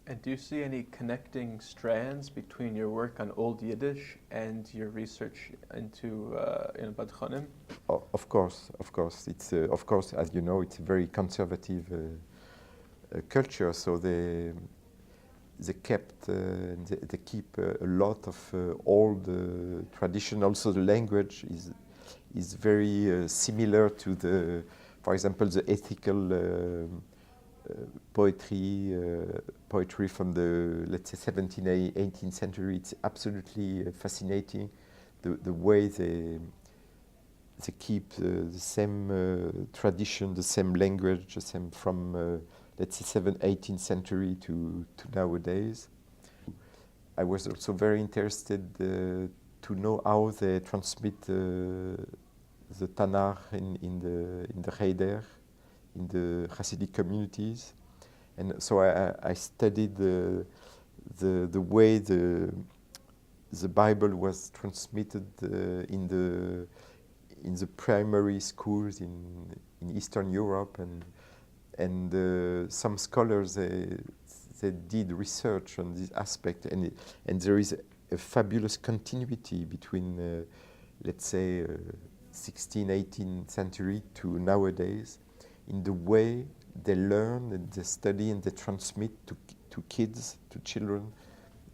And do you see any connecting strands between your work on Old Yiddish and your research into in Bad Chonim? Of course, of course. It's of course, as you know, it's a very conservative culture. So they kept they keep a lot of old tradition. Also, the language is very similar to the, for example, the ethical poetry from the, let's say, 17th, 18th century. It's absolutely fascinating, the way they keep the same tradition, the same language, the same from, let's say, 7th, 18th century to nowadays. I was also very interested to know how they transmit the Tanakh in the Cheder, in the Hasidic communities, and so I studied the way the Bible was transmitted in the primary schools in Eastern Europe, and some scholars they did research on this aspect, and there is a fabulous continuity between let's say 16th, 18th century to nowadays, in the way they learn and they study and they transmit to kids, to children,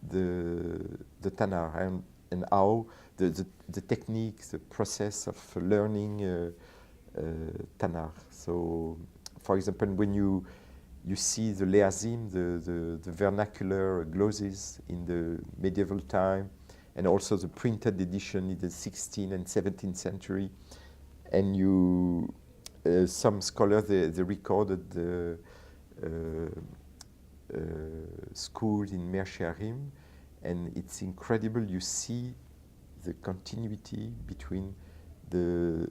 the Tanakh, and how the technique, the process of learning Tanakh. So, for example, when you see the leazim, the vernacular glosses in the medieval time, and also the printed edition in the 16th and 17th century, and some scholars they recorded the school in Mea Shearim, and it's incredible. You see the continuity between the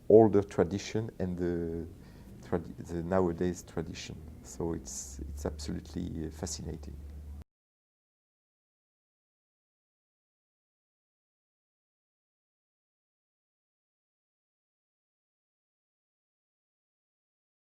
older tradition and the nowadays tradition. So it's absolutely fascinating.